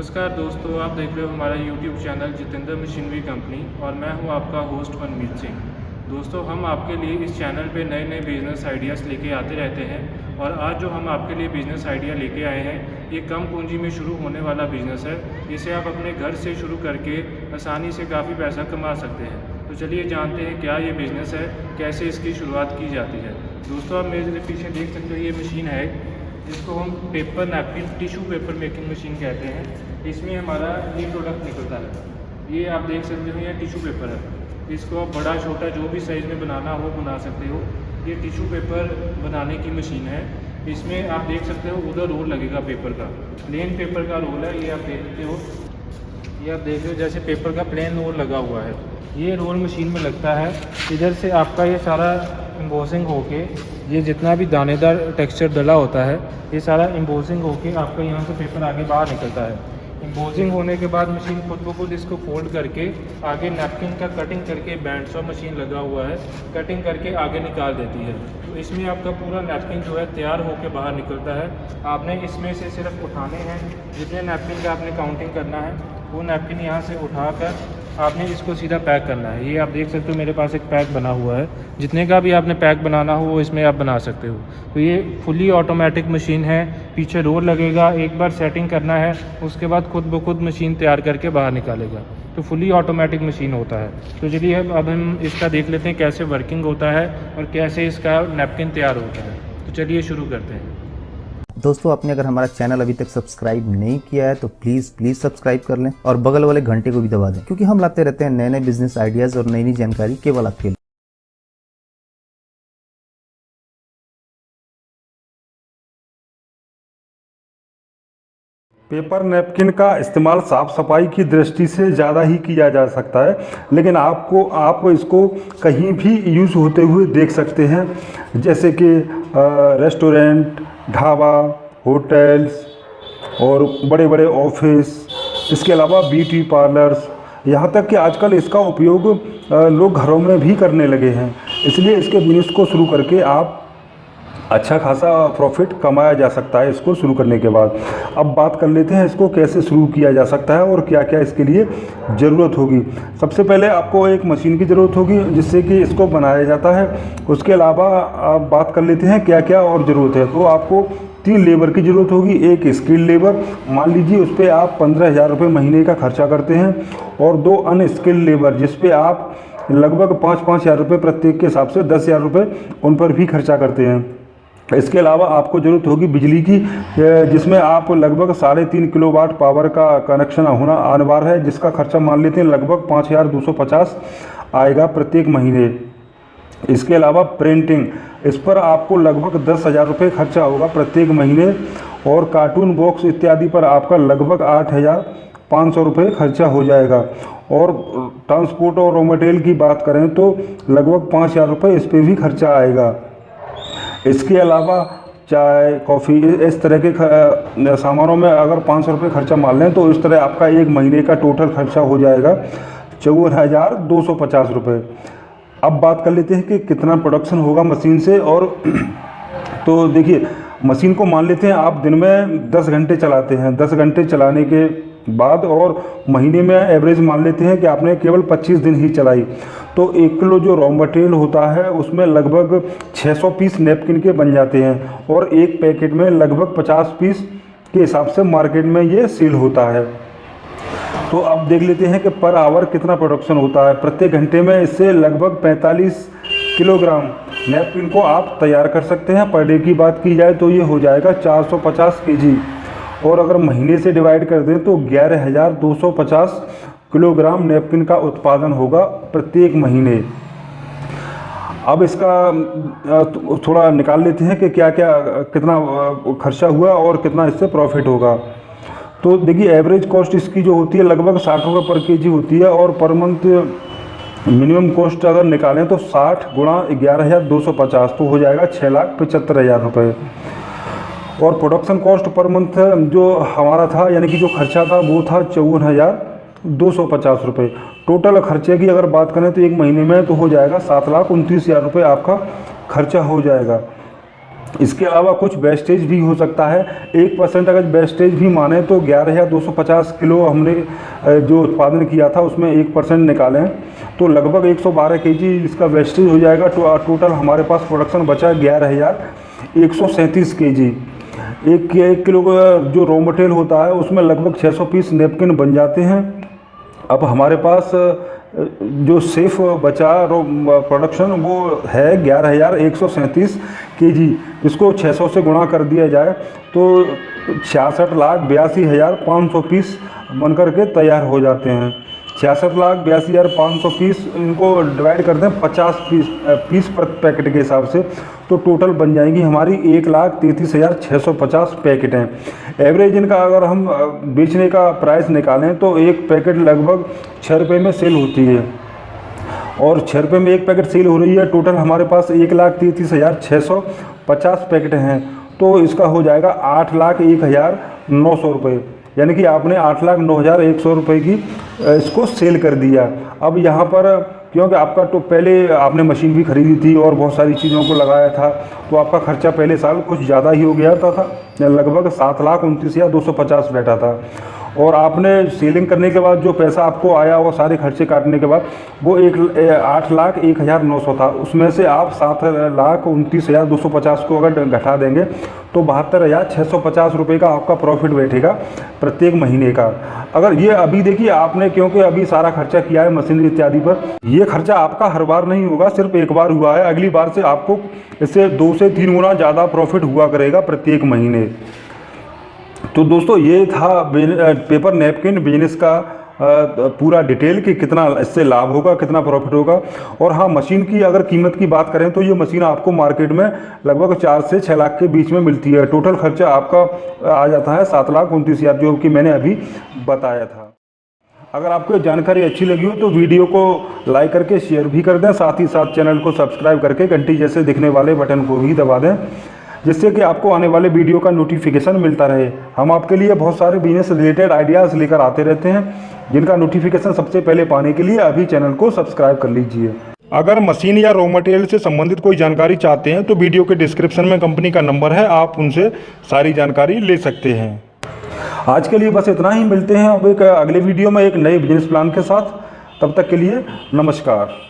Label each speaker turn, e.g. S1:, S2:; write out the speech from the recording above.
S1: नमस्कार दोस्तों, आप देख रहे हो हमारा YouTube channel Jitendra machinery company और मैं हूं आपका होस्ट मनमीत सिंह। दोस्तों, हम आपके लिए इस चैनल पे नए नए बिज़नेस आइडियाज़ लेके आते रहते हैं और आज जो हम आपके लिए बिज़नेस आइडिया लेके आए हैं ये कम पूंजी में शुरू होने वाला बिज़नेस है। इसे आप अपने घर से शुरू करके आसानी से काफ़ी पैसा कमा सकते हैं। तो चलिए जानते हैं क्या ये बिज़नेस है, कैसे इसकी शुरुआत की जाती है। दोस्तों, आप मेरे पीछे देख सकते हो ये मशीन है, इसको हम paper napkin tissue paper making machine कहते हैं। इसमें हमारा ये प्रोडक्ट निकलता है। ये आप देख सकते हो, ये टिश्यू पेपर है। इसको आप बड़ा छोटा जो भी साइज़ में बनाना हो बना सकते हो। ये टिश्यू पेपर बनाने की मशीन है। इसमें आप देख सकते हो उधर रोल लगेगा पेपर का, प्लेन पेपर का रोल है। ये आप देखते हो, ये आप देख रहे हो जैसे पेपर का प्लेन रोल लगा हुआ है। ये रोल मशीन में लगता है। इधर से आपका ये सारा एम्बोसिंग होके, ये जितना भी दानेदार टेक्सचर डला होता है ये सारा एम्बोसिंग होके आपका यहाँ से पेपर आगे बाहर निकलता है। एम्बोसिंग होने के बाद मशीन खुद ब खुद इसको फोल्ड करके आगे नैपकिन का कटिंग करके बैंड्सॉ मशीन लगा हुआ है, कटिंग करके आगे निकाल देती है। तो इसमें आपका पूरा नैपकिन जो है तैयार होकर बाहर निकलता है। आपने इसमें से सिर्फ उठाने हैं, जितने नैपकिन का आपने काउंटिंग करना है वो नैपकिन यहाँ से उठाकर आपने इसको सीधा पैक करना है। ये आप देख सकते हो मेरे पास एक पैक बना हुआ है। जितने का भी आपने पैक बनाना हो वो इसमें आप बना सकते हो। तो ये फुली ऑटोमेटिक मशीन है, पीछे रोल लगेगा, एक बार सेटिंग करना है उसके बाद खुद ब खुद मशीन तैयार करके बाहर निकालेगा। तो फुली ऑटोमेटिक मशीन होता है। तो चलिए अब हम इसका देख लेते हैं कैसे वर्किंग होता है और कैसे इसका नैपकिन तैयार होता है। तो चलिए शुरू करते हैं।
S2: दोस्तों, आपने अगर हमारा चैनल अभी तक सब्सक्राइब नहीं किया है तो प्लीज़ सब्सक्राइब कर लें और बगल वाले घंटे को भी दबा दें, क्योंकि हम लाते रहते हैं नए नए बिजनेस आइडियाज़ और नई नई जानकारी केवल आपके लिए।
S3: पेपर नैपकिन का इस्तेमाल साफ़ सफाई की दृष्टि से ज़्यादा ही किया जा सकता है, लेकिन आप इसको कहीं भी यूज़ होते हुए देख सकते हैं, जैसे कि रेस्टोरेंट, ढाबा, होटल्स और बड़े बड़े ऑफिस, इसके अलावा ब्यूटी पार्लर्स, यहाँ तक कि आजकल इसका उपयोग लोग घरों में भी करने लगे हैं। इसलिए इसके बिजनेस को शुरू करके आप अच्छा खासा प्रॉफिट कमाया जा सकता है इसको शुरू करने के बाद। अब बात कर लेते हैं इसको कैसे शुरू किया जा सकता है और क्या क्या इसके लिए ज़रूरत होगी। सबसे पहले आपको एक मशीन की ज़रूरत होगी जिससे कि इसको बनाया जाता है। उसके अलावा आप बात कर लेते हैं क्या क्या और ज़रूरत है। तो आपको 3 लेबर की ज़रूरत होगी। एक स्किल्ड लेबर, मान लीजिए उस पर आप 15,000 रुपये महीने का खर्चा करते हैं, और 2 अनस्किल्ड लेबर जिस पे आप लगभग 5-5 हज़ार रुपये प्रत्येक के हिसाब से 10,000 रुपये उन पर भी खर्चा करते हैं। इसके अलावा आपको ज़रूरत होगी बिजली की, जिसमें आप लगभग 3.5 किलोवाट पावर का कनेक्शन होना अनिवार्य है, जिसका खर्चा मान लेते हैं लगभग 5,250 आएगा प्रत्येक महीने। इसके अलावा प्रिंटिंग, इस पर आपको लगभग 10,000 रुपये खर्चा होगा प्रत्येक महीने, और कार्टून बॉक्स इत्यादि पर आपका लगभग 8,500 रुपये खर्चा हो जाएगा। और ट्रांसपोर्ट और रॉ मटेरियल की बात करें तो लगभग 5,000 रुपये इस पर भी खर्चा आएगा। इसके अलावा चाय, कॉफ़ी, इस तरह के सामानों में अगर 500 रुपये खर्चा मान लें तो इस तरह आपका एक महीने का टोटल खर्चा हो जाएगा 54,250 रुपये। अब बात कर लेते हैं कि कितना प्रोडक्शन होगा मशीन से। और तो देखिए, मशीन को मान लेते हैं आप दिन में 10 घंटे चलाते हैं। 10 घंटे चलाने के बाद और महीने में एवरेज मान लेते हैं कि आपने केवल 25 दिन ही चलाई, तो 1 किलो जो रॉ मटेरियल होता है उसमें लगभग 600 पीस नैपकिन के बन जाते हैं, और एक पैकेट में लगभग 50 पीस के हिसाब से मार्केट में ये सेल होता है। तो अब देख लेते हैं कि पर आवर कितना प्रोडक्शन होता है। प्रत्येक घंटे में इससे लगभग 45 किलोग्राम नैपकिन को आप तैयार कर सकते हैं। पर डे की बात की जाए तो ये हो जाएगा 450 केजी, और अगर महीने से डिवाइड कर दें तो 11,250 किलोग्राम नैपकिन का उत्पादन होगा प्रत्येक महीने। अब इसका थोड़ा निकाल लेते हैं कि क्या क्या कितना खर्चा हुआ और कितना इससे प्रॉफिट होगा। तो देखिए, एवरेज कॉस्ट इसकी जो होती है लगभग 60 रुपये पर केजी होती है, और पर मंथ मिनिमम कॉस्ट अगर निकालें तो 60 गुणा 11,250 तो हो जाएगा 6,75,000 रुपये। और प्रोडक्शन कॉस्ट पर मंथ जो हमारा था, यानी कि जो खर्चा था वो था 54,250 रुपये। टोटल खर्चे की अगर बात करें तो एक महीने में तो हो जाएगा 7,29,000 रुपये आपका खर्चा हो जाएगा। इसके अलावा कुछ वेस्टेज भी हो सकता है। 1% अगर वेस्टेज भी माने तो 11,250 किलो हमने जो उत्पादन किया था उसमें 1% निकालें तो लगभग 112 केजी इसका वेस्टेज हो जाएगा। टोटल हमारे पास प्रोडक्शन बचा 11,137 केजी। एक किलो का जो रॉ मटेरियल होता है उसमें लगभग 600 पीस नैपकिन बन जाते हैं। अब हमारे पास जो सेफ बचा प्रोडक्शन वो है 11,137 केजी। इसको 600 से गुणा कर दिया जाए तो 66,82,500 पीस बन करके तैयार हो जाते हैं। 66,82,500 पीस इनको डिवाइड कर दें 50 पीस पर पैकेट के हिसाब से तो टोटल बन जाएंगी हमारी 1,33,650 पैकेट हैं। एवरेज इनका अगर हम बेचने का प्राइस निकालें तो एक पैकेट लगभग 6 रुपये में सेल होती है और 6 रुपये में एक पैकेट सेल हो रही है। टोटल हमारे पास 1,33,650 पैकेट हैं तो इसका हो जाएगा 8,01,900 रुपये, यानी कि आपने 8,09,100 रुपये की इसको सेल कर दिया। अब यहाँ पर क्योंकि आपका तो पहले आपने मशीन भी खरीदी थी और बहुत सारी चीज़ों को लगाया था तो आपका खर्चा पहले साल कुछ ज़्यादा ही हो गया था लगभग 7,29,250 बैठा था और आपने सेलिंग करने के बाद जो पैसा आपको आया वो सारे खर्चे काटने के बाद वो 8,01,900 था। उसमें से आप 7,29,250 को अगर घटा देंगे तो 72,650 रुपये का आपका प्रॉफिट बैठेगा प्रत्येक महीने का। अगर ये अभी देखिए आपने क्योंकि अभी सारा खर्चा किया है मशीनरी इत्यादि पर, ये खर्चा आपका हर बार नहीं होगा, सिर्फ एक बार हुआ है। अगली बार से आपको इससे 2 से 3 गुना ज़्यादा प्रॉफिट हुआ करेगा प्रत्येक महीने। तो दोस्तों ये था पेपर नैपकिन बिजनेस का पूरा डिटेल कि कितना इससे लाभ होगा, कितना प्रॉफिट होगा। और हाँ, मशीन की अगर कीमत की बात करें तो ये मशीन आपको मार्केट में लगभग 4 से 6 लाख के बीच में मिलती है। टोटल खर्चा आपका आ जाता है 7,29,000 जो कि मैंने अभी बताया था। अगर आपको ये जानकारी अच्छी लगी हो तो वीडियो को लाइक करके शेयर भी कर दें, साथ ही साथ चैनल को सब्सक्राइब करके घंटी जैसे दिखने वाले बटन को भी दबा दें जिससे कि आपको आने वाले वीडियो का नोटिफिकेशन मिलता रहे। हम आपके लिए बहुत सारे बिजनेस रिलेटेड आइडियाज़ लेकर आते रहते हैं जिनका नोटिफिकेशन सबसे पहले पाने के लिए अभी चैनल को सब्सक्राइब कर लीजिए। अगर मशीन या रॉ मटेरियल से संबंधित कोई जानकारी चाहते हैं तो वीडियो के डिस्क्रिप्शन में कंपनी का नंबर है, आप उनसे सारी जानकारी ले सकते हैं। आज के लिए बस इतना ही, मिलते हैं अब एक अगले वीडियो में एक नए बिजनेस प्लान के साथ। तब तक के लिए नमस्कार।